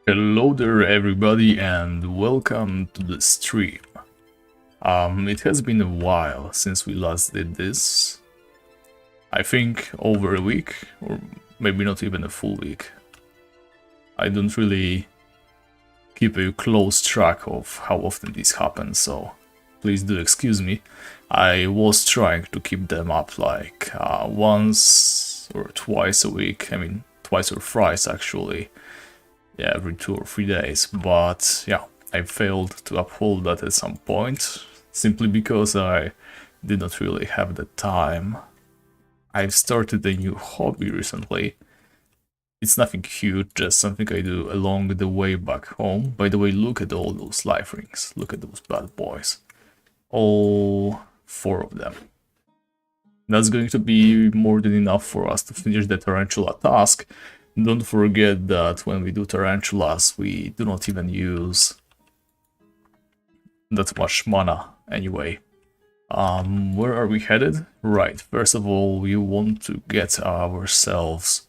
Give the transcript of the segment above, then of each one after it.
Hello there everybody and welcome to the stream. It has been a while since we last did this. I think over a week, or maybe not even a full week. I don't really keep a close track of how often this happens, so please do excuse me. I was trying to keep them up like once or twice a week, I mean twice or thrice actually. Yeah, every 2 or 3 days, but yeah, I failed to uphold that at some point, simply because I did not really have the time. I've started a new hobby recently. It's nothing huge, just something I do along the way back home. By the way, look at all those life rings, look at those bad boys. All 4 of them. That's going to be more than enough for us to finish the tarantula task. Don't forget that when we do tarantulas, we do not even use that much mana anyway. Where are we headed? Right, first of all, we want to get ourselves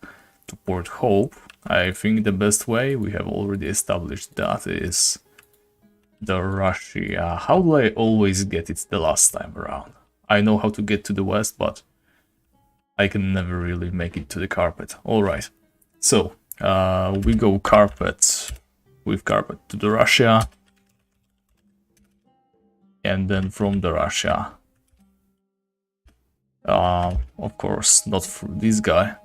to Port Hope. I think the best way, we have already established that, is the Russia. How do I always get it the last time around? I know how to get to the west, but I can never really make it to the carpet. Alright. So, we go carpet to the Russia, and then from the Russia, of course, not for this guy.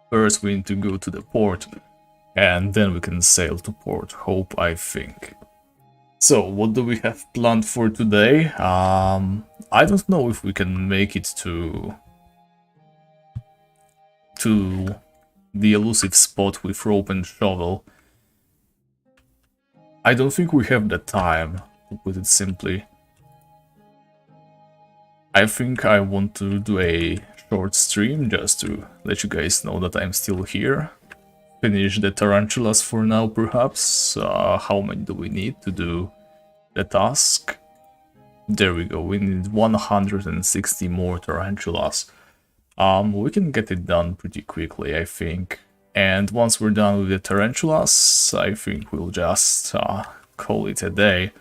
First we need to go to the port, and then we can sail to Port Hope, I think. So, what do we have planned for today? I don't know if we can make it to the elusive spot with rope and shovel. I don't think we have the time, to put it simply. I think I want to do a short stream just to let you guys know that I'm still here. Finish the tarantulas for now, perhaps. How many do we need to do the task? There we go, we need 160 more tarantulas. We can get it done pretty quickly, I think. And once we're done with the tarantulas, I think we'll just call it a day.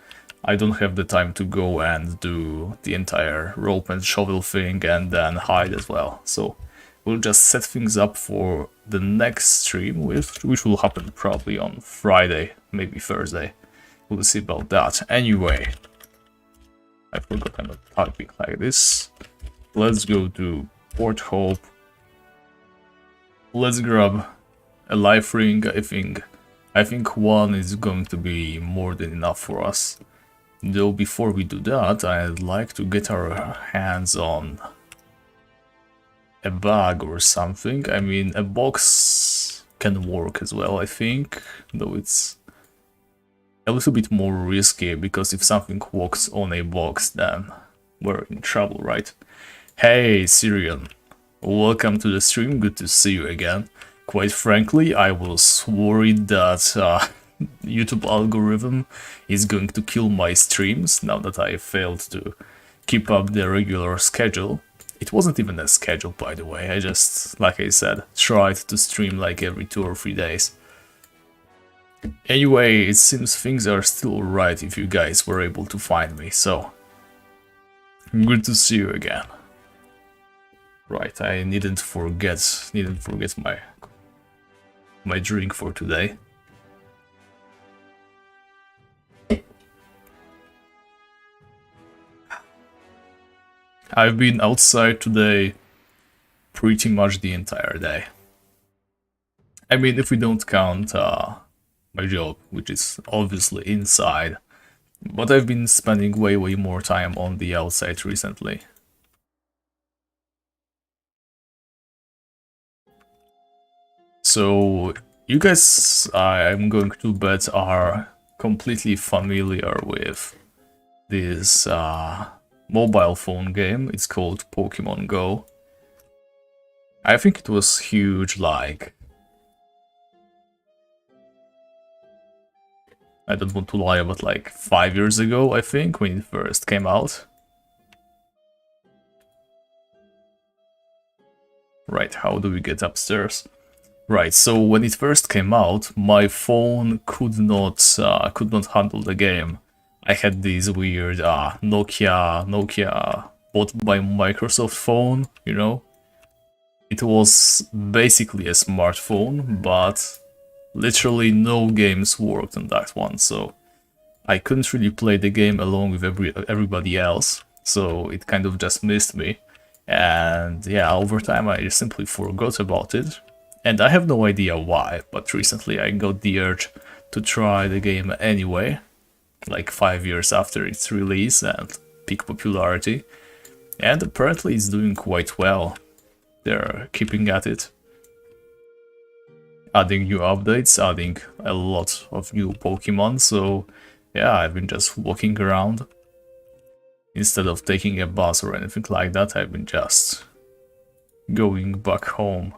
I don't have the time to go and do the entire rope and shovel thing and then hide as well. So we'll just set things up for the next stream, which will happen probably on Friday, maybe Thursday. We'll see about that. Anyway, I forgot I'm not typing like this. Let's go to Port Hope. Let's grab a life ring. I think one is going to be more than enough for us. Though before we do that, I'd like to get our hands on a bag or something. I mean, a box can work as well, I think, though it's a little bit more risky, because if something walks on a box, then we're in trouble, right? Hey, Syrian. Welcome to the stream, good to see you again. Quite frankly, I was worried that YouTube algorithm is going to kill my streams now that I failed to keep up the regular schedule. It wasn't even a schedule, by the way, I just, like I said, tried to stream like every 2 or 3 days. Anyway, it seems things are still alright if you guys were able to find me, so good to see you again. Right, I needn't forget my drink for today. I've been outside today pretty much the entire day. I mean, if we don't count my job, which is obviously inside, but I've been spending way more time on the outside recently. So, you guys, I'm going to bet, are completely familiar with this mobile phone game. It's called Pokemon Go. I think it was huge, like, I don't want to lie, but like 5 years ago, I think, when it first came out. Right, how do we get upstairs? Right, so when it first came out, my phone could not handle the game. I had this weird Nokia bought by Microsoft phone, you know? It was basically a smartphone, but literally no games worked on that one, so I couldn't really play the game along with everybody else, so it kind of just missed me. And yeah, over time I just simply forgot about it. And I have no idea why, but recently I got the urge to try the game anyway, like 5 years after its release and peak popularity. And apparently it's doing quite well. They're keeping at it. Adding new updates, adding a lot of new Pokemon, so yeah, I've been just walking around. Instead of taking a bus or anything like that, I've been just going back home.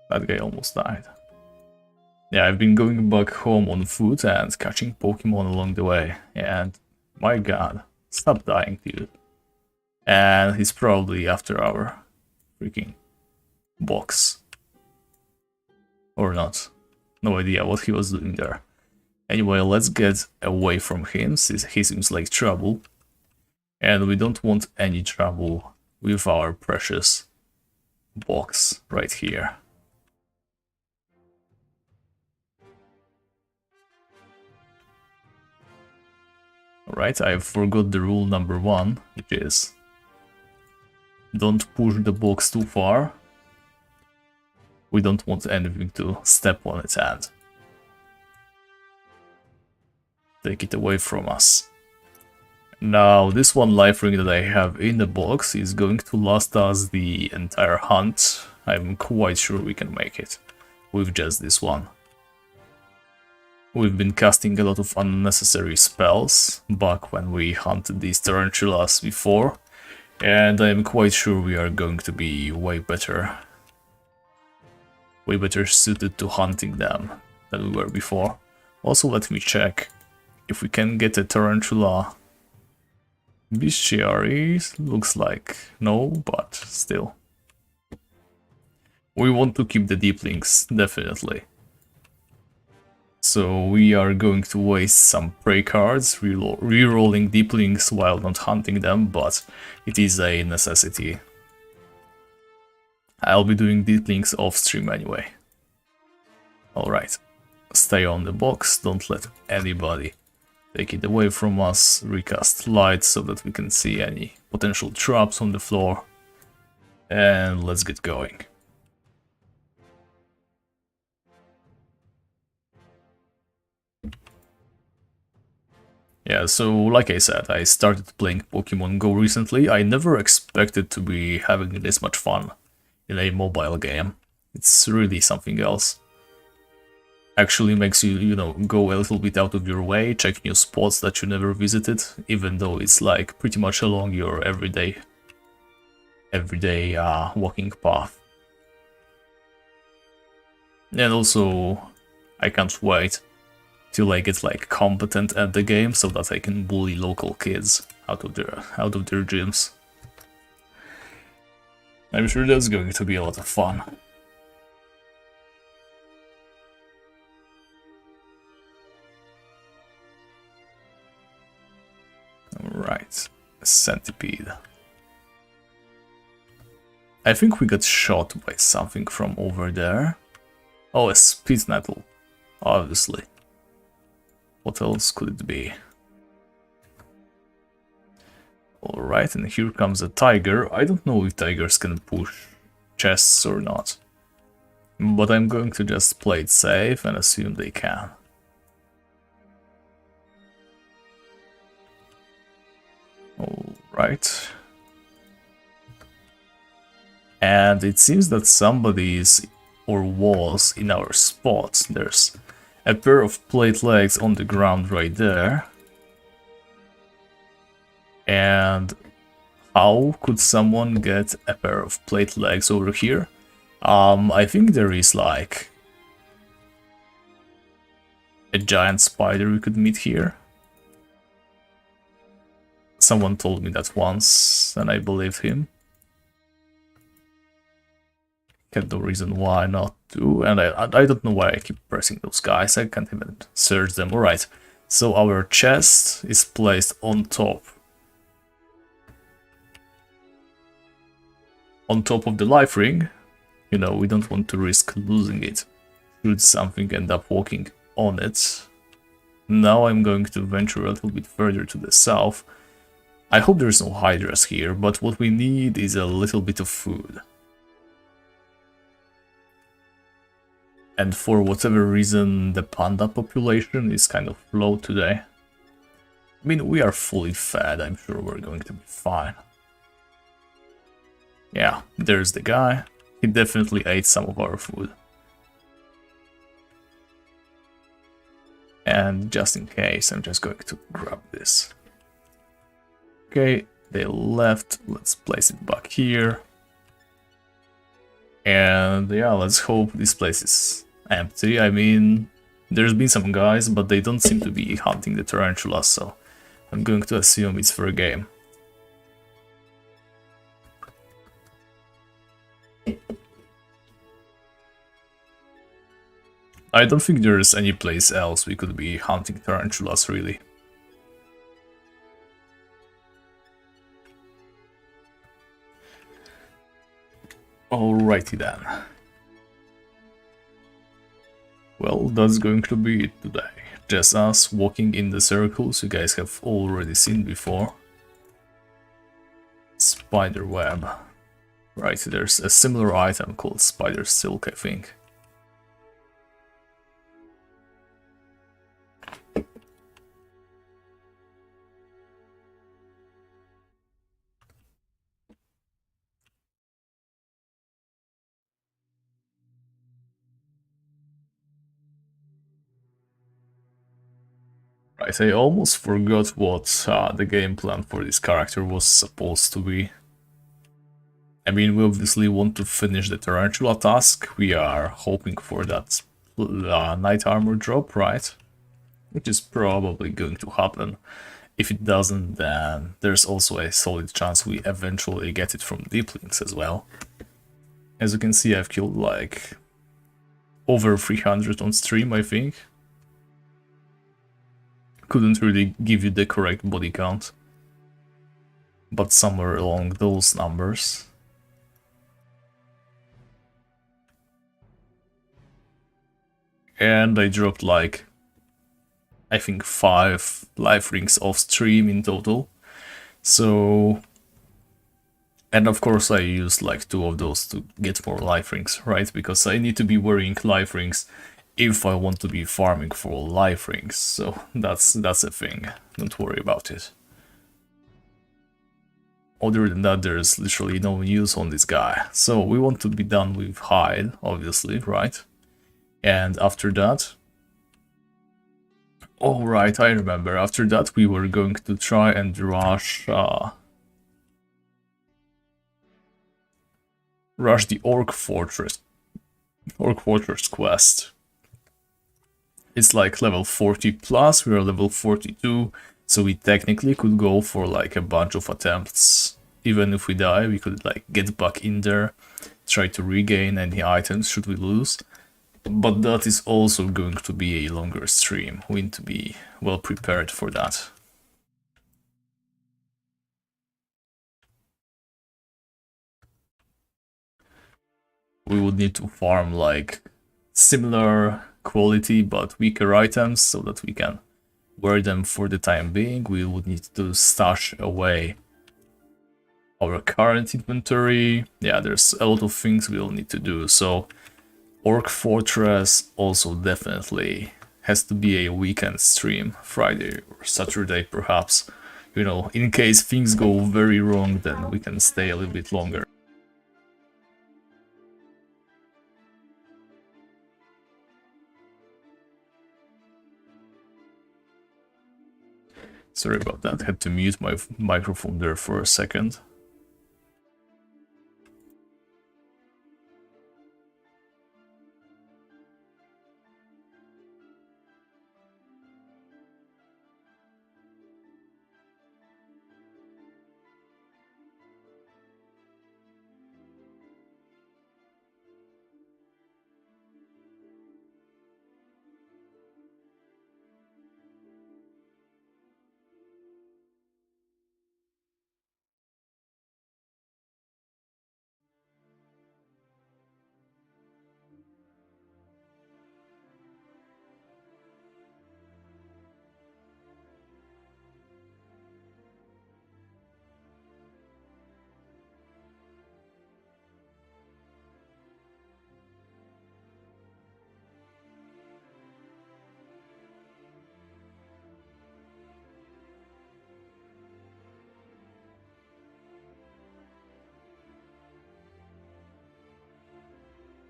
That guy almost died. Yeah, I've been going back home on foot and catching Pokemon along the way. And my god, stop dying, dude. And he's probably after our freaking box. Or not. No idea what he was doing there. Anyway, let's get away from him, since he seems like trouble. And we don't want any trouble with our precious box right here. Alright, I forgot the rule number 1, which is don't push the box too far. We don't want anything to step on its hand. Take it away from us. Now, this one life ring that I have in the box is going to last us the entire hunt. I'm quite sure we can make it with just this one. We've been casting a lot of unnecessary spells back when we hunted these tarantulas before, and I'm quite sure we are going to be way better suited to hunting them than we were before. Also, let me check if we can get a tarantula bestiary. Looks like no, but still. We want to keep the deeplings, definitely. So we are going to waste some prey cards, rerolling deeplings while not hunting them, but it is a necessity. I'll be doing deeplings off stream anyway. Alright, stay on the box, don't let anybody take it away from us, recast light so that we can see any potential traps on the floor, and let's get going. Yeah, so like I said, I started playing Pokemon Go recently. I never expected to be having this much fun in a mobile game. It's really something else. actually makes you, you know, go a little bit out of your way, check new spots that you never visited, even though it's like pretty much along your everyday walking path. And also, I can't wait till I get like competent at the game so that I can bully local kids out of their gyms. I'm sure that's going to be a lot of fun. Alright, a centipede. I think we got shot by something from over there. Oh, a speed nettle, obviously. What else could it be? Alright, and here comes a tiger. I don't know if tigers can push chests or not. But I'm going to just play it safe and assume they can. Alright. And it seems that somebody is or was in our spot. There's a pair of plate legs on the ground right there. And how could someone get a pair of plate legs over here? I think there is like a giant spider we could meet here. Someone told me that once, and I believed him. Had no reason why not to, and I don't know why I keep pressing those guys. I can't even search them. Alright, so our chest is placed on top. On top of the life ring. You know, we don't want to risk losing it. Should something end up walking on it. Now I'm going to venture a little bit further to the south. I hope there's no hydras here, but what we need is a little bit of food. And for whatever reason, the panda population is kind of low today. I mean, we are fully fed, I'm sure we're going to be fine. Yeah, there's the guy. He definitely ate some of our food. And just in case, I'm just going to grab this. Okay, they left. Let's place it back here. And yeah, let's hope this place is empty. I mean, there's been some guys, but they don't seem to be hunting the tarantulas, so I'm going to assume it's for a game. I don't think there's any place else we could be hunting tarantulas, really. Alrighty then. Well, that's going to be it today. Just us walking in the circles you guys have already seen before. Spider web. Right, there's a similar item called spider silk, I think. Right, I almost forgot what the game plan for this character was supposed to be. I mean, we obviously want to finish the tarantula task. We are hoping for that knight armor drop, right? Which is probably going to happen. If it doesn't, then there's also a solid chance we eventually get it from deep links as well. As you can see, I've killed like over 300 on stream, I think. Couldn't really give you the correct body count, but somewhere along those numbers. And I dropped like, I think 5 life rings off stream in total. So, and of course I used like 2 of those to get more life rings, right? Because I need to be wearing life rings if I want to be farming for life rings. So that's a thing. Don't worry about it. Other than that, there's literally no news on this guy. So we want to be done with hide, obviously, right? And after that, Oh right, I remember. After that we were going to try and rush the Orc Fortress quest. It's like level 40 plus, we are level 42, so we technically could go for like a bunch of attempts. Even if we die, we could like get back in there, try to regain any items should we lose. But that is also going to be a longer stream. We need to be well prepared for that. We would need to farm like similar quality but weaker items so that we can wear them for the time being. We would need to stash away our current inventory. Yeah, there's a lot of things we'll need to do. So Orc Fortress also definitely has to be a weekend stream, Friday or Saturday perhaps. You know, in case things go very wrong, then we can stay a little bit longer. Sorry about that, had to mute my microphone there for a second.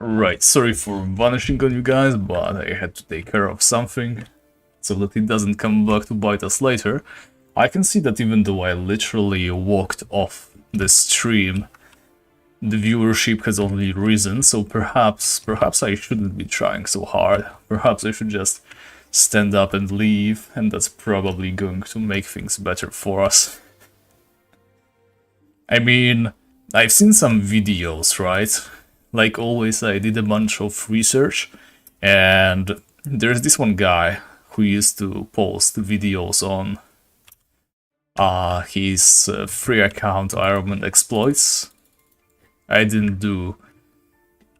Right, sorry for vanishing on you guys, but I had to take care of something so that it doesn't come back to bite us later. I can see that even though I literally walked off the stream, the viewership has only risen, so perhaps I shouldn't be trying so hard. Perhaps I should just stand up and leave, and that's probably going to make things better for us. I mean, I've seen some videos, right? Like always, I did a bunch of research, and there's this one guy who used to post videos on his free account Iron Man exploits. I didn't do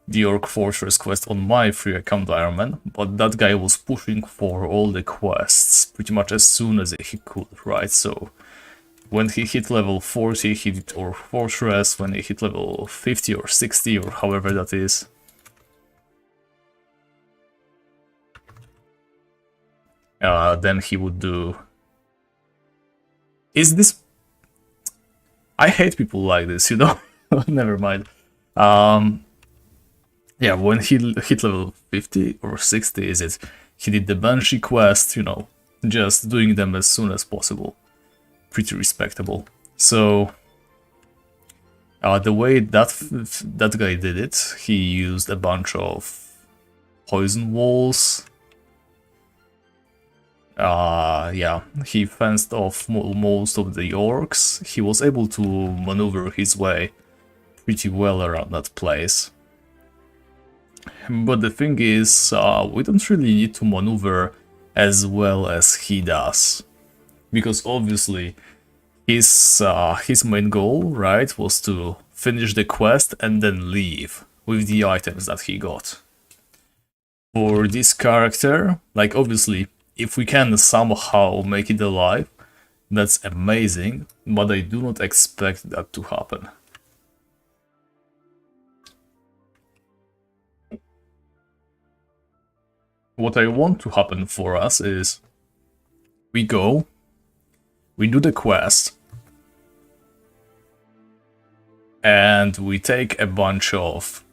the Orc Fortress quest on my free account Iron Man, but that guy was pushing for all the quests pretty much as soon as he could, right? So when he hit level 40, he did Orc Fortress. When he hit level 50 or 60 or however that is, then he would do... Is this... I hate people like this, you know? Never mind. Yeah, when he hit level 50 or 60, is it? He did the Banshee quest, you know, just doing them as soon as possible. Pretty respectable. So the way that guy did it, he used a bunch of poison walls. Yeah, he fenced off most of the orcs. He was able to maneuver his way pretty well around that place. But the thing is, we don't really need to maneuver as well as he does. Because obviously, his main goal, right, was to finish the quest and then leave with the items that he got. For this character, like obviously, if we can somehow make it alive, that's amazing, but I do not expect that to happen. What I want to happen for us is we go, we do the quest, and we take a bunch of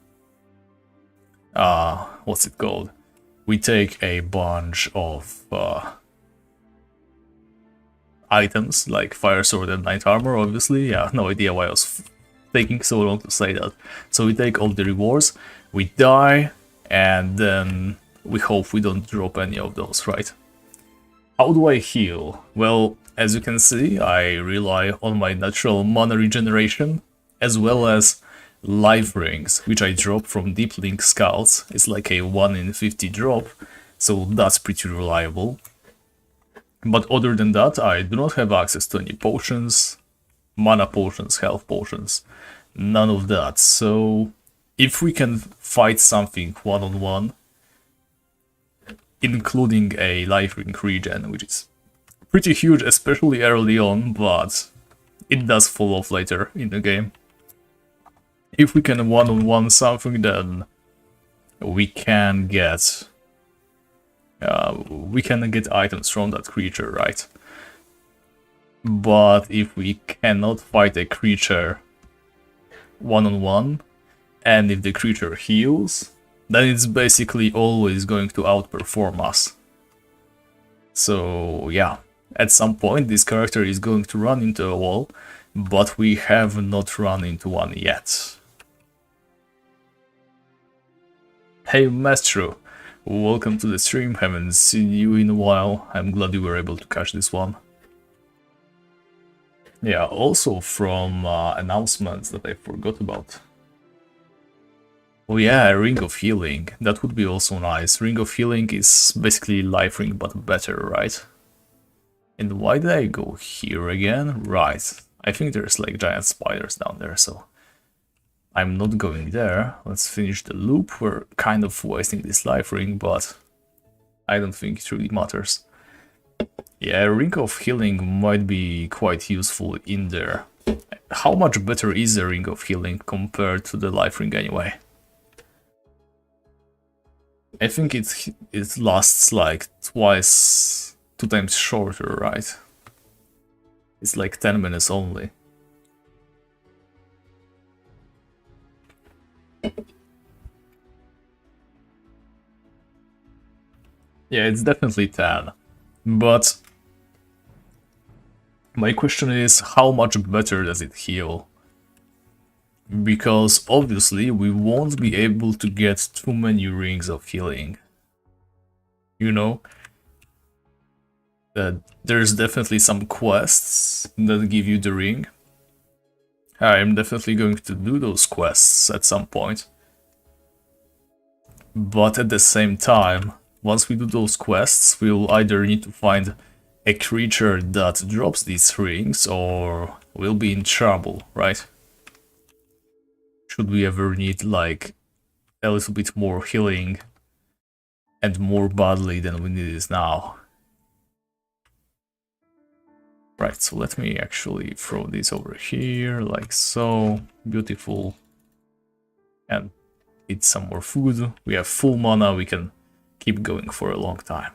what's it called? We take a bunch of items like Fire Sword and Knight Armor, obviously. Yeah, no idea why I was taking so long to say that. So we take all the rewards, we die, and then we hope we don't drop any of those, right? How do I heal? Well, as you can see, I rely on my natural mana regeneration, as well as life rings, which I drop from Deep Link Scouts. It's like a 1 in 50 drop, so that's pretty reliable. But other than that, I do not have access to any potions, mana potions, health potions, none of that. So if we can fight something one-on-one, including a life ring regen, which is pretty huge, especially early on, but it does fall off later in the game. If we can one-on-one something, then we can get items from that creature, right? But if we cannot fight a creature one-on-one, and if the creature heals, then it's basically always going to outperform us. So yeah, at some point this character is going to run into a wall, but we have not run into one yet. Hey Maestro, welcome to the stream, haven't seen you in a while, I'm glad you were able to catch this one. Yeah, also from announcements that I forgot about. Oh yeah, Ring of Healing, that would be also nice. Ring of Healing is basically Life Ring but better, right? And why did I go here again? Right, I think there's like giant spiders down there, so I'm not going there. Let's finish the loop. We're kind of wasting this life ring, but I don't think it really matters. Yeah, Ring of Healing might be quite useful in there. How much better is a Ring of Healing compared to the life ring anyway? I think it lasts like 2 times shorter, right? It's like 10 minutes only. Yeah, it's definitely 10, but my question is, how much better does it heal? Because obviously we won't be able to get too many rings of healing. You know? There's definitely some quests that give you the ring. I'm definitely going to do those quests at some point. But at the same time, once we do those quests, we'll either need to find a creature that drops these rings, or we'll be in trouble, right? Should we ever need like a little bit more healing and more badly than we need it now. Right, so let me actually throw this over here, like so. Beautiful. And eat some more food. We have full mana, we can keep going for a long time.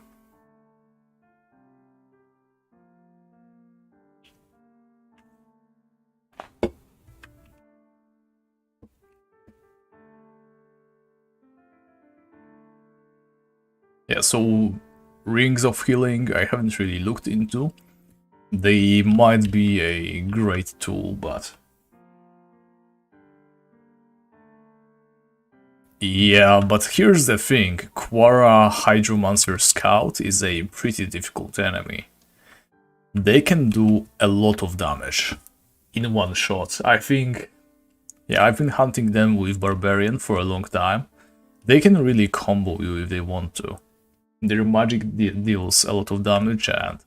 Yeah, so rings of healing I haven't really looked into. They might be a great tool, but yeah, but here's the thing, Quara Hydromancer Scout is a pretty difficult enemy. They can do a lot of damage in one shot. I think, yeah, I've been hunting them with Barbarian for a long time. They can really combo you if they want to. Their magic deals a lot of damage, and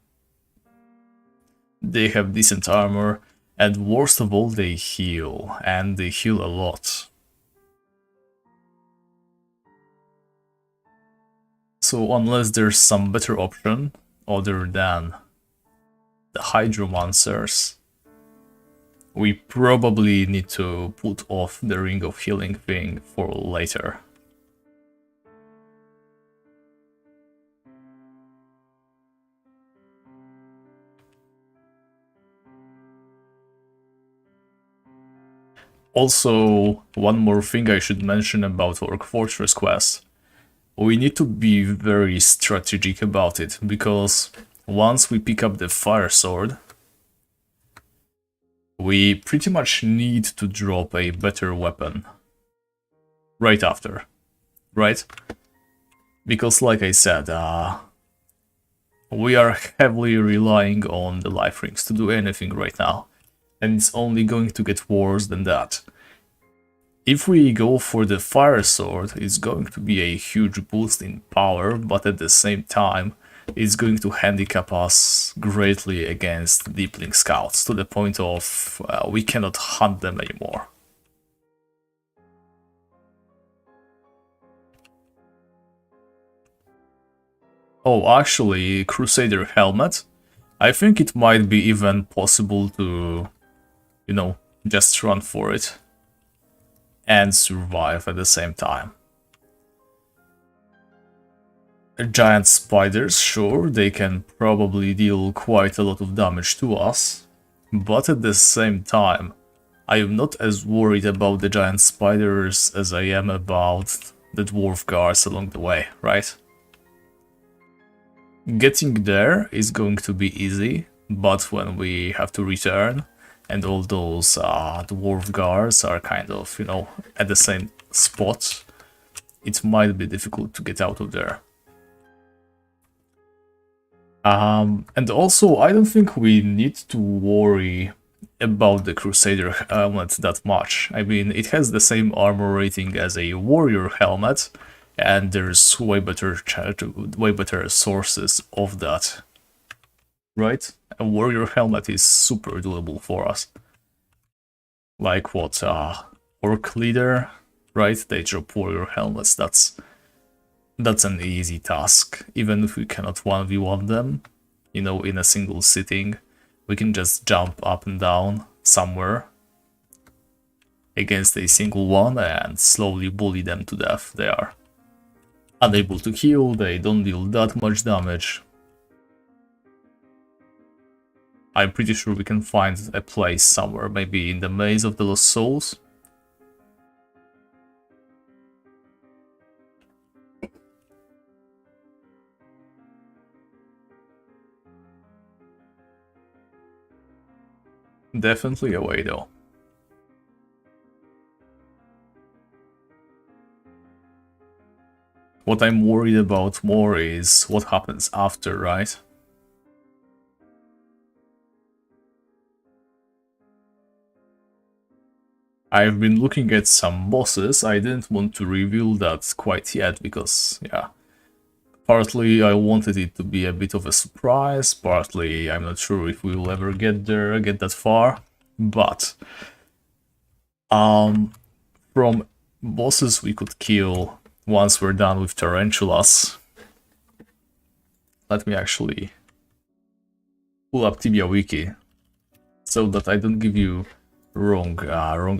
they have decent armor, and worst of all, they heal, and they heal a lot. So unless there's some better option other than the Hydromancers, we probably need to put off the Ring of Healing thing for later. Also, one more thing I should mention about Orc Fortress quest. We need to be very strategic about it, because once we pick up the fire sword, we pretty much need to drop a better weapon right after, right? Because like I said, we are heavily relying on the life rings to do anything right now, and it's only going to get worse than that. If we go for the fire sword, it's going to be a huge boost in power, but at the same time, it's going to handicap us greatly against deepling scouts, to the point of we cannot hunt them anymore. Oh, actually, Crusader helmet. I think it might be even possible to, you know, just run for it and survive at the same time. Giant spiders, sure, they can probably deal quite a lot of damage to us, but at the same time, I am not as worried about the giant spiders as I am about the dwarf guards along the way, right? Getting there is going to be easy, but when we have to return, and all those dwarf guards are kind of, you know, at the same spot, it might be difficult to get out of there. And also, I don't think we need to worry about the Crusader helmet that much. I mean, it has the same armor rating as a warrior helmet, and there's way better sources of that, right? A warrior helmet is super doable for us. Like what, Orc Leader, right? They drop warrior helmets, that's an easy task. Even if we cannot 1v1 them, you know, in a single sitting, we can just jump up and down somewhere against a single one and slowly bully them to death. They are unable to heal, they don't deal that much damage. I'm pretty sure we can find a place somewhere, maybe in the Maze of the Lost Souls. Definitely a way though. What I'm worried about more is what happens after, right? I've been looking at some bosses. I didn't want to reveal that quite yet because, yeah, partly I wanted it to be a bit of a surprise, partly I'm not sure if we'll ever get there, get that far, but from bosses we could kill once we're done with tarantulas. Let me actually pull up Tibia wiki so that I don't give you wrong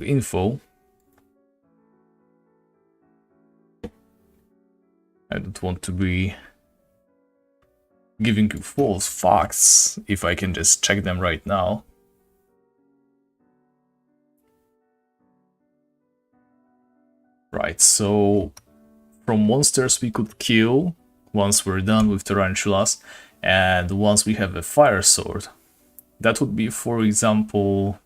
info. I don't want to be giving you false facts if I can just check them right now. Right, so from monsters we could kill once we're done with tarantulas, and once we have a fire sword. That would be, for example,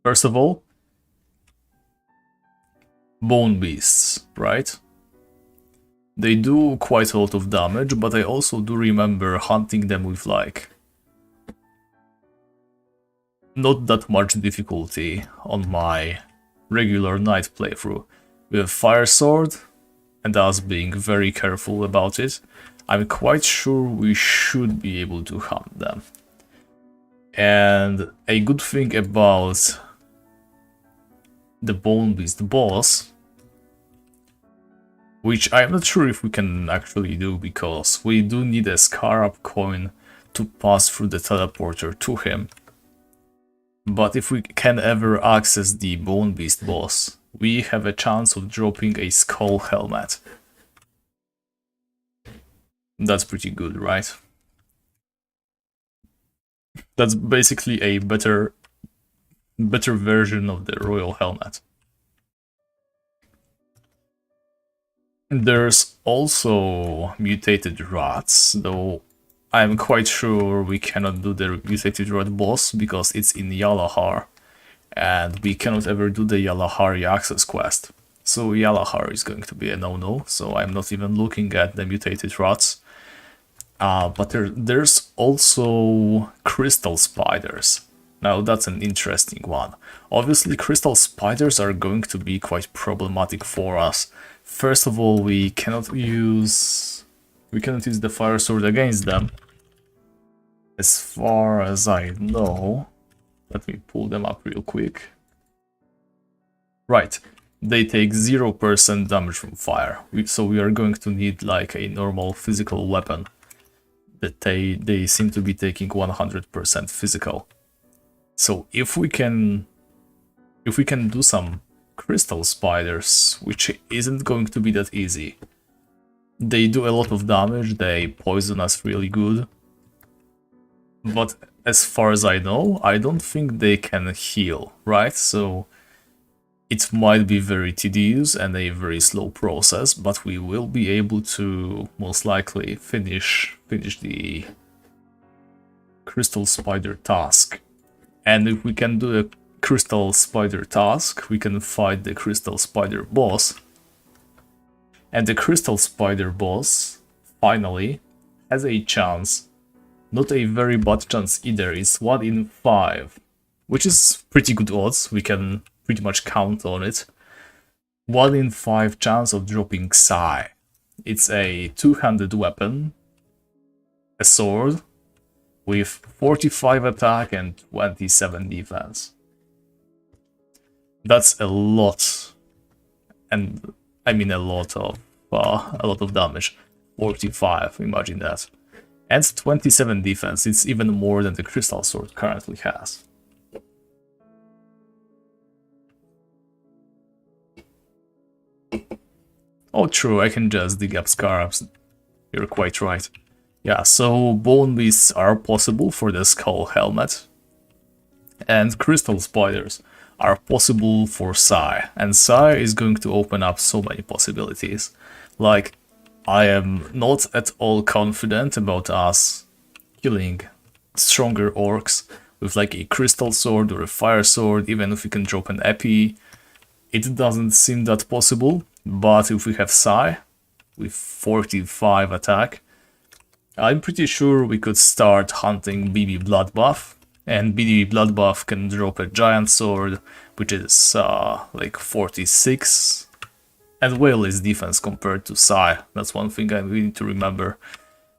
first of all, bone beasts, right? They do quite a lot of damage, but I also do remember hunting them with, like, not that much difficulty on my regular night playthrough. With a fire sword, and us being very careful about it, I'm quite sure we should be able to hunt them. And a good thing about the Bone Beast boss, which I'm not sure if we can actually do, because we do need a Scarab coin to pass through the teleporter to him. But if we can ever access the Bone Beast boss, we have a chance of dropping a skull helmet. That's pretty good, right? That's basically a better better version of the royal helmet. There's also mutated rats, though I'm quite sure we cannot do the mutated rat boss because it's in Yalahar, and we cannot ever do the Yalahari access quest. So Yalahar is going to be a no-no, so I'm not even looking at the mutated rats. But there's also crystal spiders. Now that's an interesting one. Obviously crystal spiders are going to be quite problematic for us. First of all, we cannot use the fire sword against them. As far as I know. Let me pull them up real quick. Right. They take 0% damage from fire. So we are going to need like a normal physical weapon. That they seem to be taking 100% physical. So if we can do some crystal spiders, which isn't going to be that easy. They do a lot of damage, they poison us really good. But as far as I know, I don't think they can heal, right? So it might be very tedious and a very slow process, but we will be able to most likely finish the crystal spider task. And if we can do a crystal spider task, we can fight the crystal spider boss. And the crystal spider boss finally has a chance, not a very bad chance either, it's 1 in 5, which is pretty good odds, we can pretty much count on it. 1 in 5 chance of dropping Sai. It's a two-handed weapon, a sword, with 45 attack and 27 defense. That's a lot, and I mean a lot of damage. 45, imagine that. And 27 defense, it's even more than the crystal sword currently has. Oh true, I can just dig up scarabs. You're quite right. Yeah, so bone beasts are possible for the skull helmet. And crystal spiders are possible for Sai. And Sai is going to open up so many possibilities. Like, I am not at all confident about us killing stronger orcs with like a crystal sword or a fire sword, even if we can drop an epi. It doesn't seem that possible, but if we have Sai with 45 attack, I'm pretty sure we could start hunting BB Bloodbuff, and BB Bloodbuff can drop a giant sword, which is like 46, and well is defense compared to Sai. That's one thing I need to remember.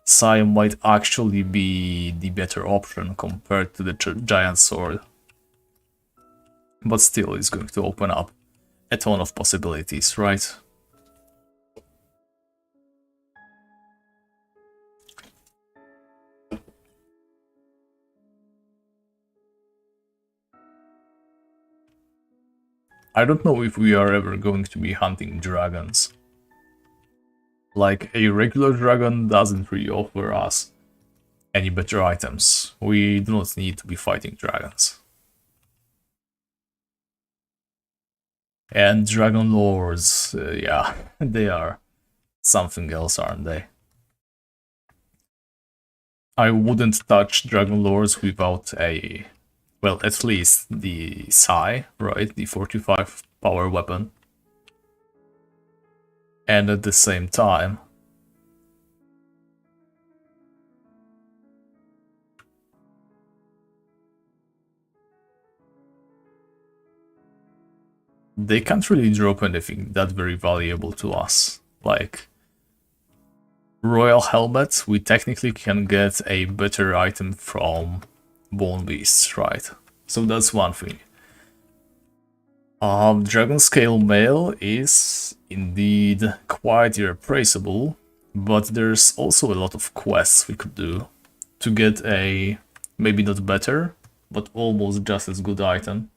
Sai might actually be the better option compared to the giant sword, but still it's going to open up a ton of possibilities, right? I don't know if we are ever going to be hunting dragons. Like, a regular dragon doesn't really offer us any better items. We do not need to be fighting dragons. And dragon lords, yeah, they are something else, aren't they? I wouldn't touch dragon lords without a... well, at least the Sai, right? The 45 power weapon. And at the same time, they can't really drop anything that very valuable to us. Like, Royal Helmet, we technically can get a better item from Bone Beasts, right? So that's one thing. Dragon Scale Mail is indeed quite irreplaceable, but there's also a lot of quests we could do to get a maybe not better, but almost just as good item.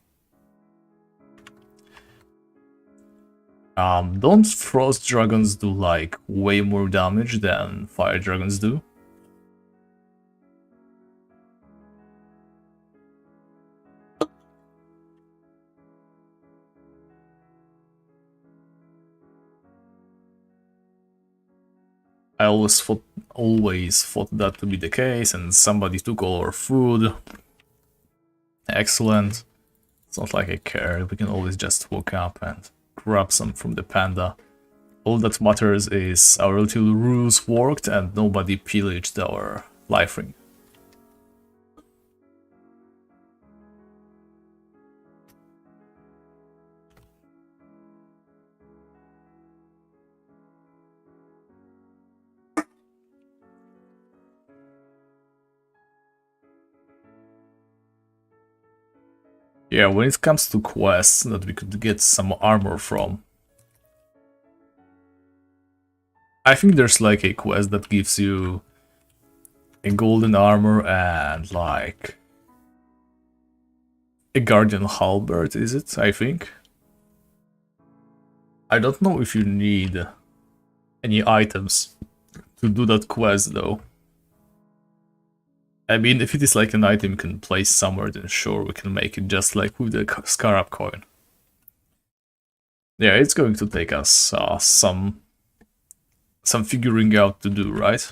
Don't frost dragons do like way more damage than fire dragons do? I always thought that to be the case, and somebody took all our food. Excellent. It's not like I care. We can always just walk up and grab some from the panda. All that matters is our little ruse worked and nobody pillaged our life ring. Yeah, when it comes to quests that we could get some armor from, I think there's like a quest that gives you a golden armor and like a guardian halberd, is it? I think. I don't know if you need any items to do that quest though. I mean, if it is like an item you can place somewhere, then sure, we can make it just like with the scarab coin. Yeah, it's going to take us some figuring out to do, right?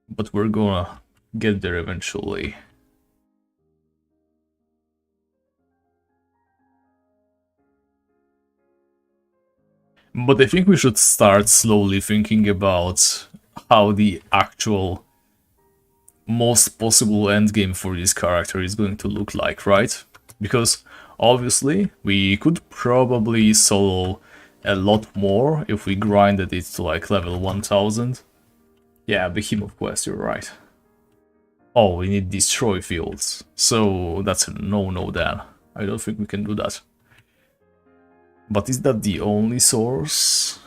But we're gonna get there eventually. But I think we should start slowly thinking about how the actual most possible endgame for this character is going to look like, right? Because obviously we could probably solo a lot more if we grinded it to like level 1000. Yeah, Behemoth quest, you're right. Oh, we need destroy fields, so that's a no-no then. I don't think we can do that. But is that the only source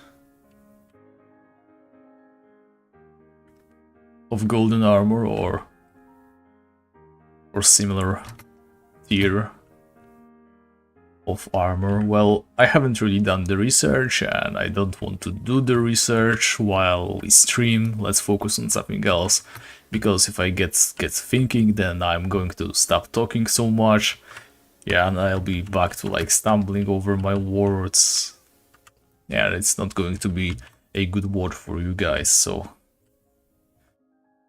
of golden armor or similar tier of armor? Well, I haven't really done the research and I don't want to do the research while we stream. Let's focus on something else, because if I get thinking, then I'm going to stop talking so much. Yeah, and I'll be back to like stumbling over my words. Yeah, it's not going to be a good word for you guys, so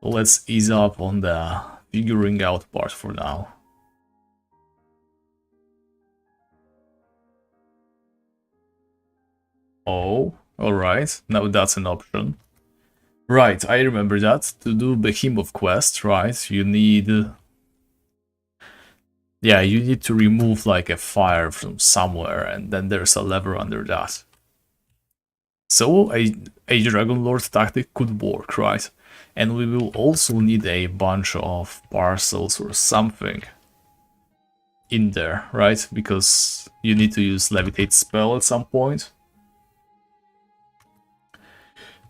let's ease up on the figuring out part for now. Oh, alright, now that's an option. Right, I remember that. To do Behemoth quest, right, you need... Yeah, you need to remove like a fire from somewhere, and then there's a lever under that. So a Dragon Lord tactic could work, right? And we will also need a bunch of parcels or something in there, right? Because you need to use Levitate spell at some point.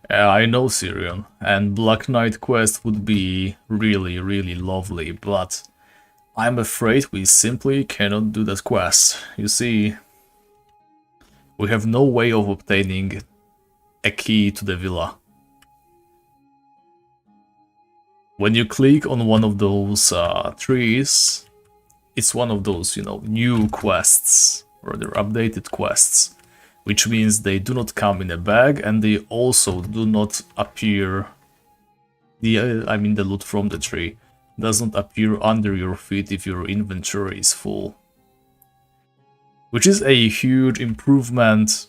I know, Sirion, and Black Knight quest would be really, really lovely, but I'm afraid we simply cannot do that quest. You see, we have no way of obtaining a key to the villa. When you click on one of those trees, it's one of those, you know, new quests, or they're updated quests, which means they do not come in a bag, and they also do not appear, the loot from the tree doesn't appear under your feet if your inventory is full. Which is a huge improvement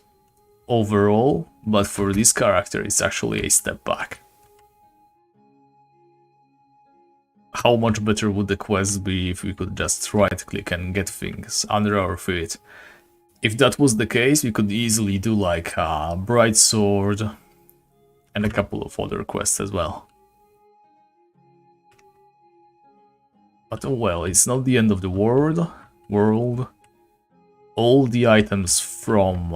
overall, but for this character it's actually a step back. How much better would the quest be if we could just right-click and get things under our feet? If that was the case, we could easily do like a Bright Sword and a couple of other quests as well. But oh well, it's not the end of the world. All the items from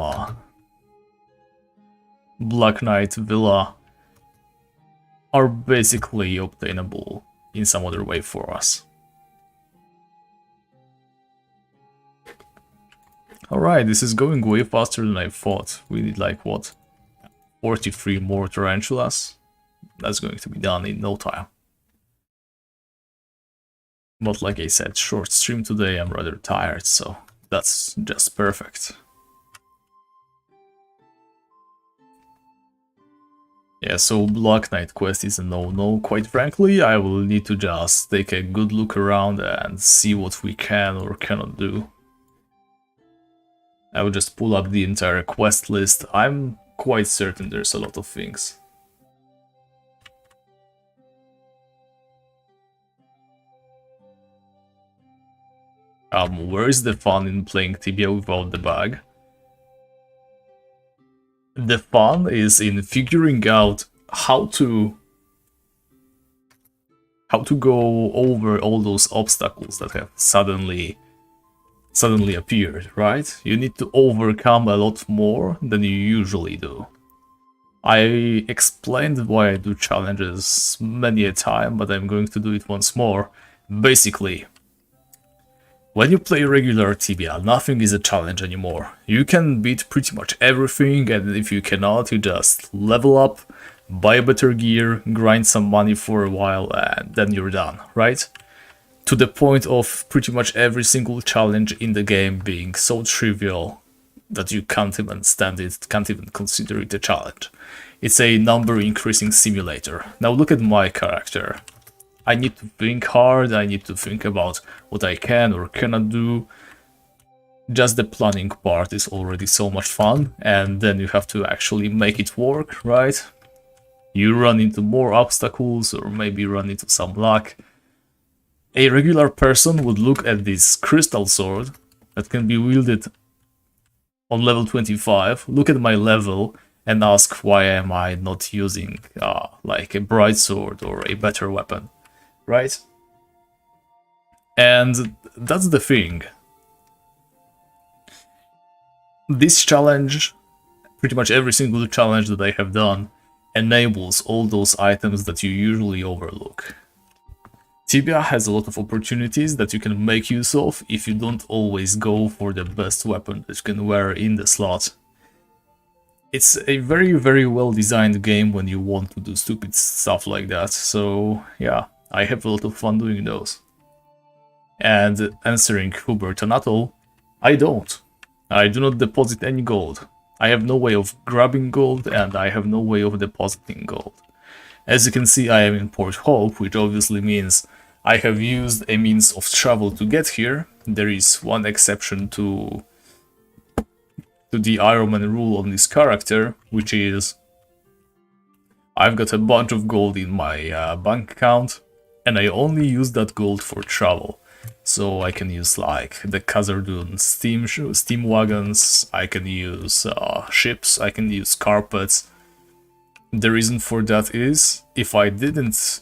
Black Knight Villa are basically obtainable in some other way for us. Alright, this is going way faster than I thought. We need like, what, 43 more tarantulas? That's going to be done in no time. But like I said, short stream today, I'm rather tired, so that's just perfect. Yeah, so Black Knight quest is a no-no, quite frankly. I will need to just take a good look around and see what we can or cannot do. I will just pull up the entire quest list. I'm quite certain there's a lot of things. Where is the fun in playing Tibia without the bag? The fun is in figuring out how to go over all those obstacles that have suddenly appeared, right? You need to overcome a lot more than you usually do. I explained why I do challenges many a time, but I'm going to do it once more. Basically, when you play regular Tibia, nothing is a challenge anymore. You can beat pretty much everything, and if you cannot, you just level up, buy a better gear, grind some money for a while, and then you're done, right? To the point of pretty much every single challenge in the game being so trivial that you can't even stand it, can't even consider it a challenge. It's a number increasing simulator. Now look at my character. I need to think hard, I need to think about what I can or cannot do. Just the planning part is already so much fun, and then you have to actually make it work, right? You run into more obstacles or maybe run into some luck. A regular person would look at this crystal sword that can be wielded on level 25, look at my level, and ask why am I not using like a bright sword or a better weapon, right? And that's the thing. This challenge, pretty much every single challenge that I have done, enables all those items that you usually overlook. Tibia has a lot of opportunities that you can make use of if you don't always go for the best weapon that you can wear in the slot. It's a very, very well designed game when you want to do stupid stuff like that, so yeah, I have a lot of fun doing those. And answering Hubert Anatol, I don't. I do not deposit any gold. I have no way of grabbing gold and I have no way of depositing gold. As you can see, I am in Port Hope, which obviously means I have used a means of travel to get here. There is one exception to the Ironman rule on this character, which is I've got a bunch of gold in my bank account, and I only use that gold for travel. So I can use like the Khazardun steam wagons, I can use ships, I can use carpets. The reason for that is, if I didn't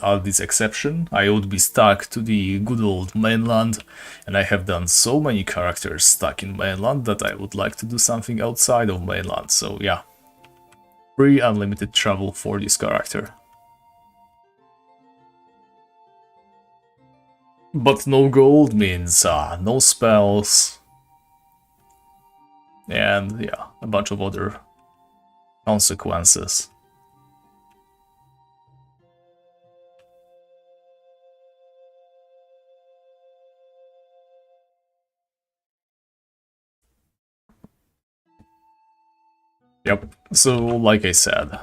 add this exception, I would be stuck to the good old mainland, and I have done so many characters stuck in mainland that I would like to do something outside of mainland, so yeah. Free unlimited travel for this character. But no gold means no spells, and yeah, a bunch of other consequences. Yep, so like I said,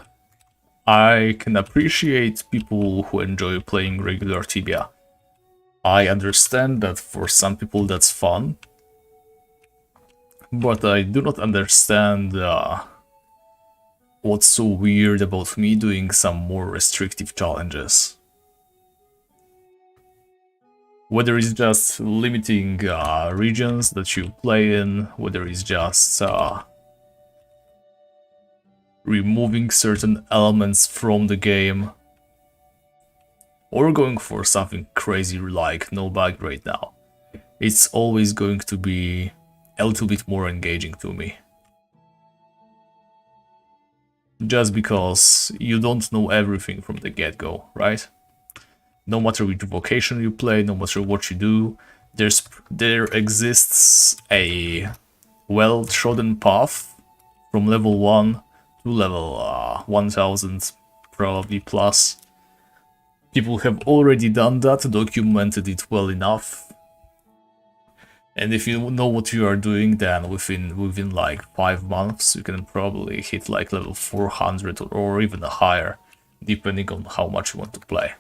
I can appreciate people who enjoy playing regular Tibia. I understand that for some people that's fun, but I do not understand what's so weird about me doing some more restrictive challenges. Whether it's just limiting regions that you play in, whether it's just removing certain elements from the game, or going for something crazy like no bag right now. It's always going to be a little bit more engaging to me. Just because you don't know everything from the get-go, right? No matter which vocation you play, no matter what you do, there exists a well-trodden path from level 1 to level 1000, probably plus. People have already done that, documented it well enough. And if you know what you are doing, then within like 5 months, you can probably hit like level 400 or even higher, depending on how much you want to play.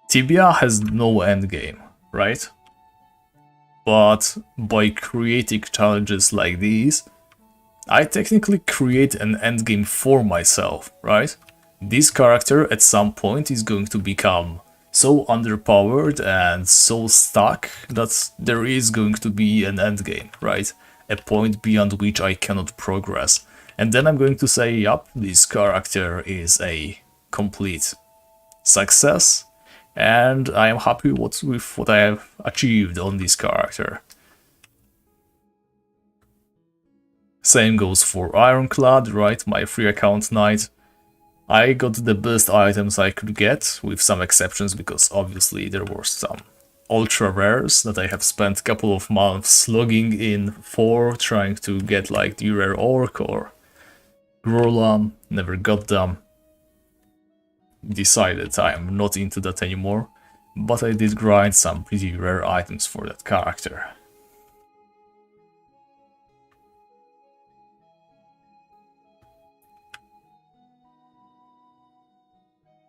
Tibia has no endgame, right? But by creating challenges like these, I technically create an endgame for myself, right? This character at some point is going to become so underpowered and so stuck that there is going to be an endgame, right? A point beyond which I cannot progress. And then I'm going to say, yup, this character is a complete success, and I am happy with what I have achieved on this character. Same goes for Ironclad, right? My free account knight. I got the best items I could get, with some exceptions, because obviously there were some ultra rares that I have spent a couple of months logging in for, trying to get like the rare Orc or Grolam, never got them. Decided I am not into that anymore, but I did grind some pretty rare items for that character.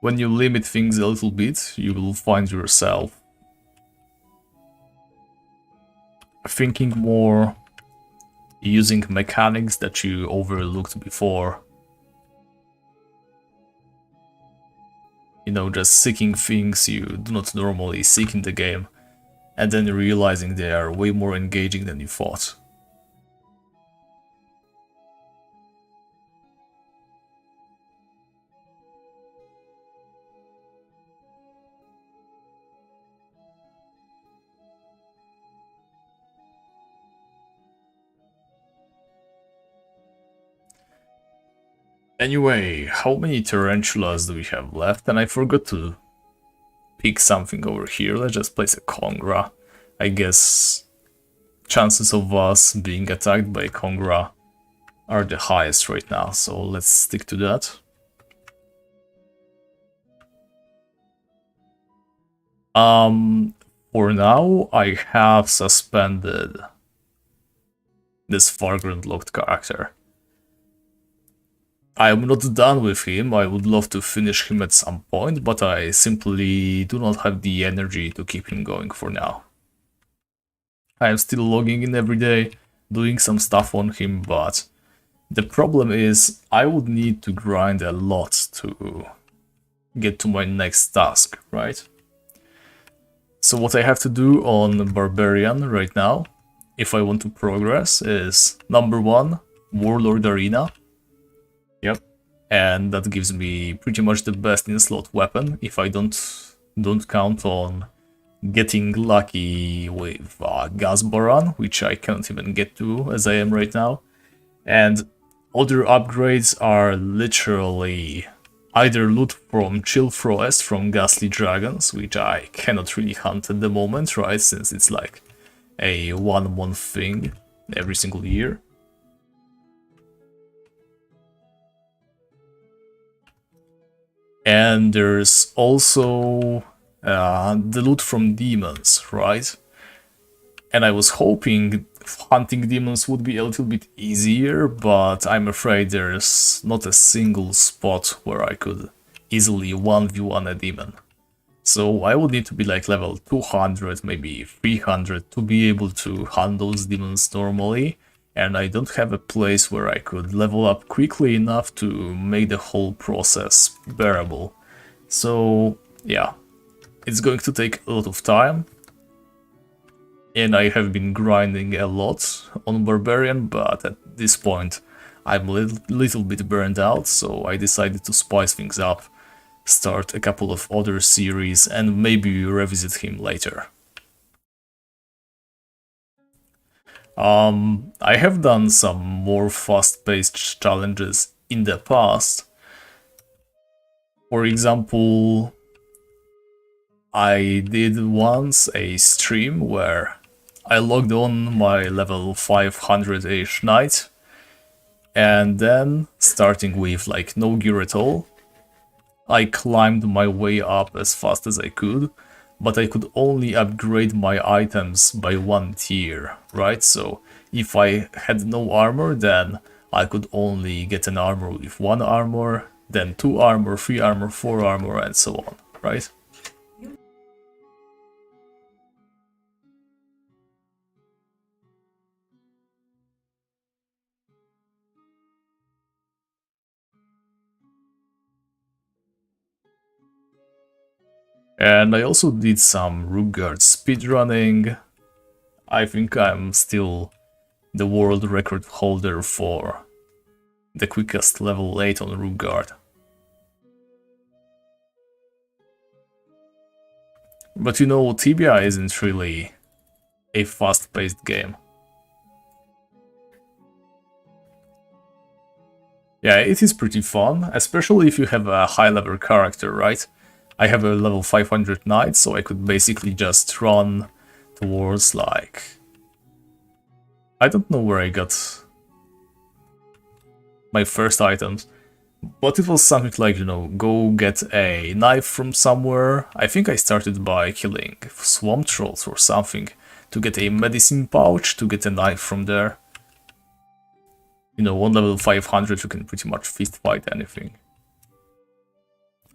When you limit things a little bit, you will find yourself thinking more, using mechanics that you overlooked before. You know, just seeking things you do not normally seek in the game, and then realizing they are way more engaging than you thought. Anyway, how many tarantulas do we have left? And I forgot to pick something over here. Let's just place a Congra. I guess chances of us being attacked by Congra are the highest right now, so let's stick to that. For now, I have suspended this Fargrand locked character. I am not done with him. I would love to finish him at some point, but I simply do not have the energy to keep him going for now. I am still logging in every day, doing some stuff on him, but the problem is I would need to grind a lot to get to my next task, right? So what I have to do on Barbarian right now, if I want to progress, is number 1, Warlord Arena. Yep, and that gives me pretty much the best in-slot weapon if I don't count on getting lucky with Gas Baron, which I can't even get to as I am right now. And other upgrades are literally either loot from Chill Frost from Ghastly Dragons, which I cannot really hunt at the moment, right, since it's like a 1-month thing every single year. And there's also the loot from demons, right? And I was hoping hunting demons would be a little bit easier, but I'm afraid there's not a single spot where I could easily 1v1 a demon. So I would need to be like level 200, maybe 300 to be able to hunt those demons normally. And I don't have a place where I could level up quickly enough to make the whole process bearable. So yeah, it's going to take a lot of time. And I have been grinding a lot on Barbarian, but at this point I'm a little bit burned out, so I decided to spice things up, start a couple of other series, and maybe revisit him later. I have done some more fast-paced challenges in the past. For example, I did once a stream where I logged on my level 500-ish knight, and then, starting with like no gear at all, I climbed my way up as fast as I could but I could only upgrade my items by 1 tier, right? So if I had no armor, then I could only get an armor with 1 armor, then 2 armor, 3 armor, 4 armor, and so on, right? And I also did some Rookguard speedrunning. I think I'm still the world record holder for the quickest level 8 on Rookguard. But you know, Tibia isn't really a fast-paced game. Yeah, it is pretty fun, especially if you have a high-level character, right? I have a level 500 knight, so I could basically just run towards, like... I don't know where I got my first items, but it was something like, you know, go get a knife from somewhere. I think I started by killing swamp trolls or something to get a medicine pouch, to get a knife from there. You know, on level 500 you can pretty much fist fight anything.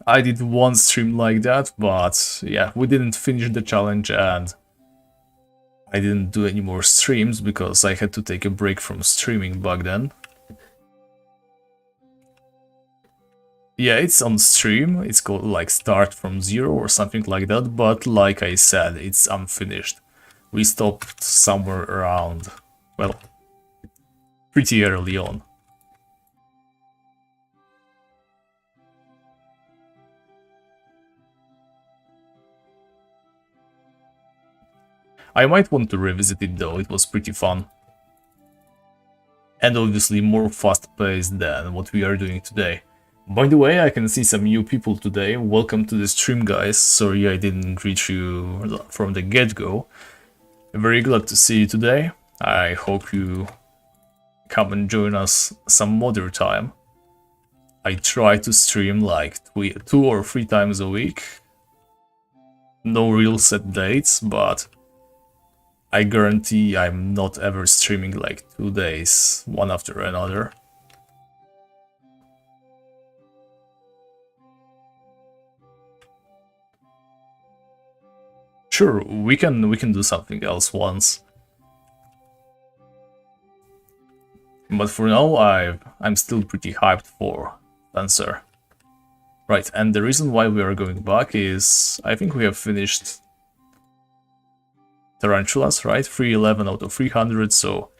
I did one stream like that, but yeah, we didn't finish the challenge and I didn't do any more streams because I had to take a break from streaming back then. Yeah, it's on stream, it's called like Start from Zero or something like that, but like I said, it's unfinished. We stopped somewhere around, well, pretty early on. I might want to revisit it though, it was pretty fun. And obviously more fast-paced than what we are doing today. By the way, I can see some new people today. Welcome to the stream, guys. Sorry I didn't greet you from the get-go. Very glad to see you today. I hope you come and join us some other time. I try to stream like 2 or 3 times a week. No real set dates, but I guarantee I'm not ever streaming like 2 days, one after another. Sure, we can do something else once. But for now, I'm still pretty hyped for Lancer. Right, and the reason why we are going back is I think we have finished Tarantulas, right? 311 out of 300, so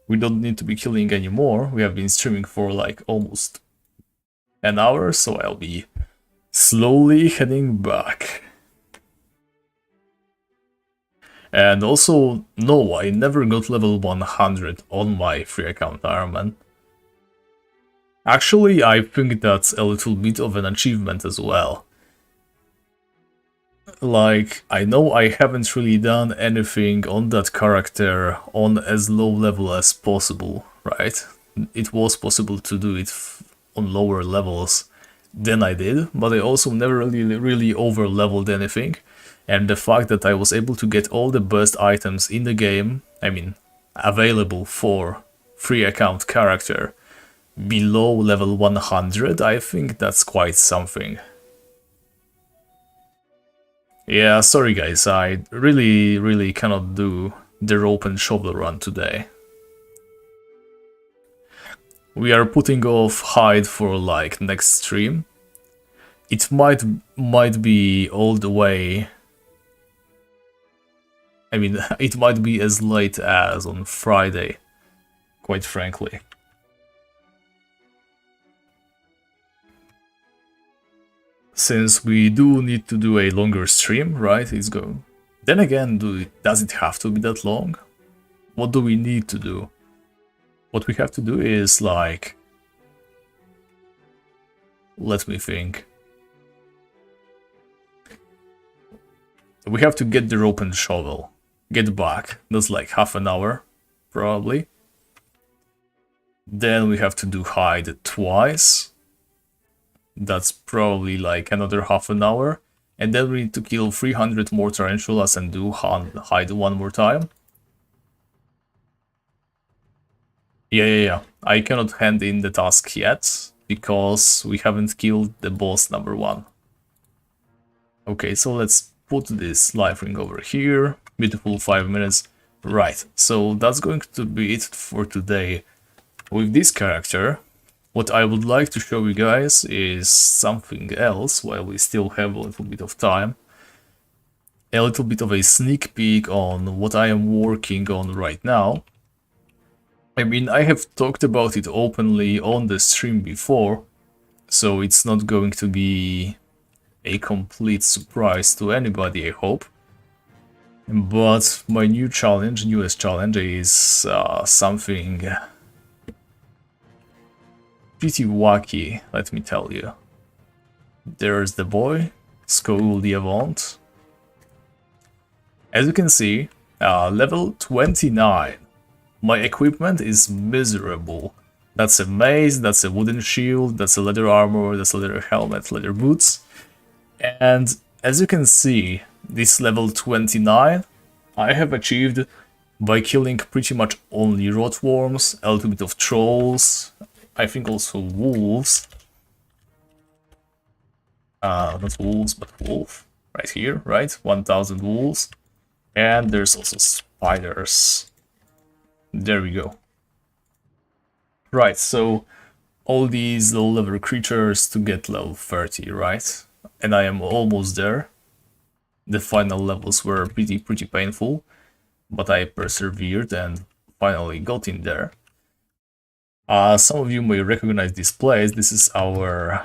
we don't need to be killing anymore. We have been streaming for like almost an hour, so I'll be slowly heading back. And also, no, I never got level 100 on my free account Iron Man. Actually, I think that's a little bit of an achievement as well. Like, I know I haven't really done anything on that character on as low level as possible, right? It was possible to do it on lower levels than I did, but I also never really over-leveled anything. And the fact that I was able to get all the best items in the game, I mean, available for free account character below level 100, I think that's quite something. Yeah, sorry guys, I really cannot do the rope and shovel run today. We are putting off hide for like next stream. It might be all the way. I mean, it might be as late as on Friday, quite frankly. Since we do need to do a longer stream, right? It's going. Then again, does it have to be that long? What do we need to do? What we have to do is like... Let me think. We have to get the rope and shovel. Get back. That's like half an hour, probably. Then we have to do hide twice. That's probably like another half an hour. And then we need to kill 300 more tarantulas and do hide one more time. Yeah. I cannot hand in the task yet, because we haven't killed the boss number 1. Okay, so let's put this life ring over here. Beautiful 5 minutes. Right, so that's going to be it for today with this character. What I would like to show you guys is something else while we still have a little bit of time. A little bit of a sneak peek on what I am working on right now. I mean, I have talked about it openly on the stream before, so it's not going to be a complete surprise to anybody, I hope. But my newest challenge is something pretty wacky, let me tell you. There's the boy, Skogul the Avant. As you can see, level 29. My equipment is miserable. That's a mace, that's a wooden shield, that's a leather armor, that's a leather helmet, leather boots. And as you can see, this level 29 I have achieved by killing pretty much only rotworms, a little bit of trolls, I think also wolves. Not wolves, but wolf. Right here, right? 1000 wolves. And there's also spiders. There we go. Right, so all these low level creatures to get level 30, right? And I am almost there. The final levels were pretty painful, but I persevered and finally got in there. Some of you may recognize this place. This is our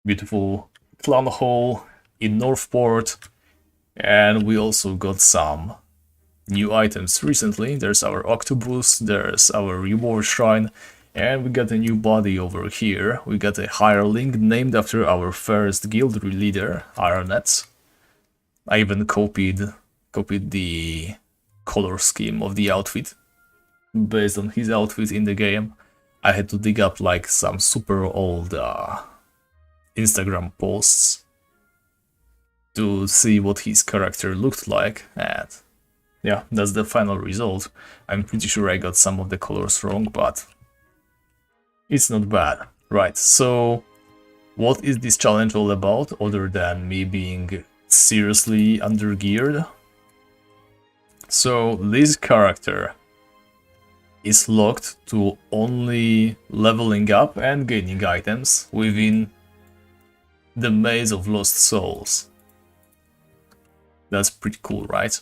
beautiful clan hall in Northport, and we also got some new items recently. There's our octopus, there's our reward shrine, and we got a new body over here. We got a hireling named after our first guild leader, Ironet. I even copied the color scheme of the outfit based on his outfit in the game. I had to dig up like some super old Instagram posts to see what his character looked like, and yeah, that's the final result. I'm pretty sure I got some of the colors wrong, but it's not bad. Right, so what is this challenge all about, other than me being seriously undergeared? So this character is locked to only leveling up and gaining items within the Maze of Lost Souls. That's pretty cool, right?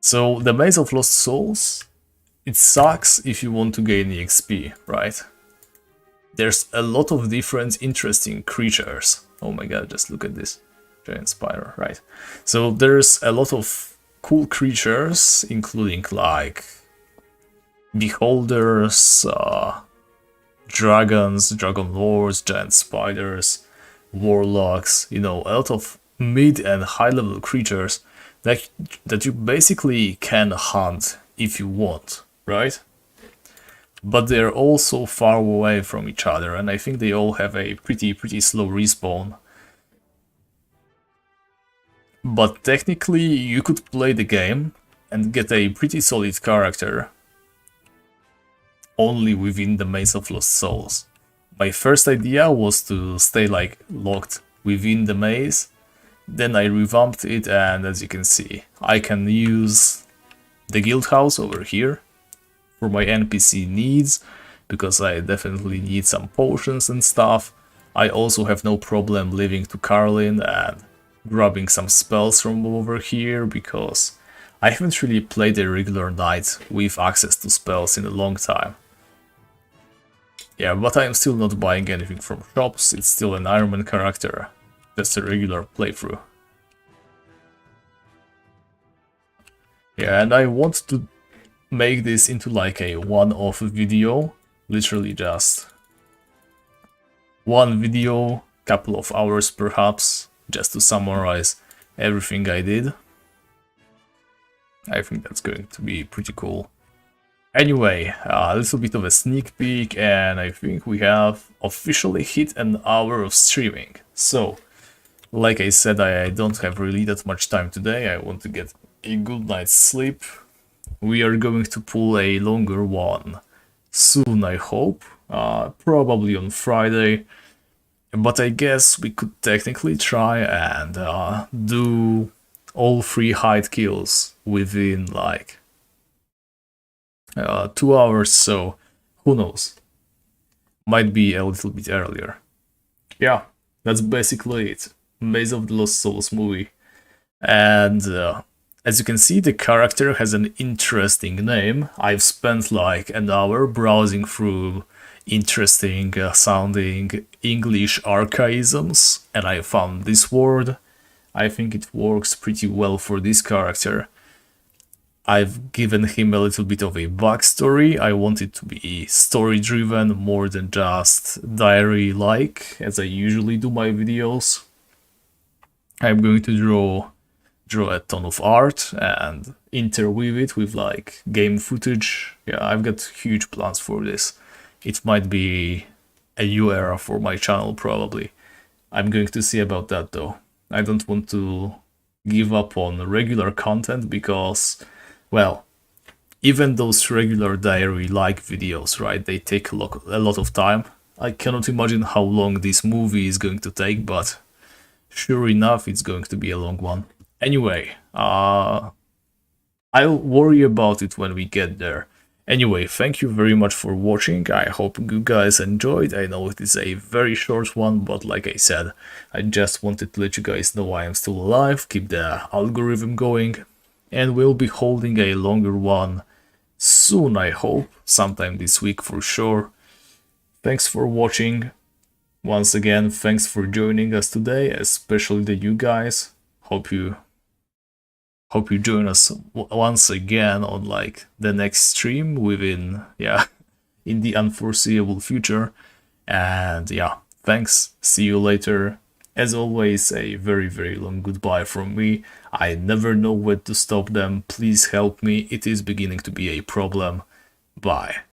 So the Maze of Lost Souls, it sucks if you want to gain EXP, right? There's a lot of different interesting creatures. Oh my god, just look at this. Giant spider, right? So there's a lot of cool creatures, including like beholders, dragons, dragon lords, giant spiders, warlocks, you know, a lot of mid and high level creatures that you basically can hunt if you want, right? But they're all so far away from each other, and I think they all have a pretty slow respawn. But technically you could play the game and get a pretty solid character only within the Maze of Lost Souls. My first idea was to stay like locked within the maze, then I revamped it, and as you can see, I can use the guild house over here for my NPC needs, because I definitely need some potions and stuff. I also have no problem leaving to Carlin and grabbing some spells from over here, because I haven't really played a regular knight with access to spells in a long time. Yeah, but I'm still not buying anything from shops, it's still an Iron Man character, just a regular playthrough. Yeah, and I want to make this into like a one-off video, literally just one video, couple of hours perhaps, just to summarize everything I did. I think that's going to be pretty cool. Anyway, a little bit of a sneak peek, and I think we have officially hit an hour of streaming. So, Like I said, I don't have really that much time today. I want to get a good night's sleep. We are going to pull a longer one soon, I hope. Probably on Friday. But I guess we could technically try and do all 3 hide kills within like 2 hours, so who knows? Might be a little bit earlier. Yeah, that's basically it. Maze of the Lost Souls movie. And as you can see, the character has an interesting name. I've spent like an hour browsing through interesting sounding English archaisms, and I found this word. I think it works pretty well for this character. I've given him a little bit of a backstory. I want it to be story driven more than just diary like, as I usually do my videos. I'm going to draw a ton of art and interweave it with like game footage. Yeah, I've got huge plans for this. It might be a new era for my channel, probably. I'm going to see about that though. I don't want to give up on regular content because, well, even those regular diary-like videos, right, they take a lot of time. I cannot imagine how long this movie is going to take, but sure enough, it's going to be a long one. Anyway, I'll worry about it when we get there. Anyway, thank you very much for watching. I hope you guys enjoyed. I know it is a very short one, but like I said, I just wanted to let you guys know I am still alive, keep the algorithm going, and we'll be holding a longer one soon, I hope, sometime this week for sure. Thanks for watching. Once again, thanks for joining us today, especially the you guys. Hope you join us once again on like the next stream within, yeah, in the unforeseeable future. And yeah, thanks. See you later. As always, a very, very long goodbye from me. I never know when to stop them. Please help me. It is beginning to be a problem. Bye.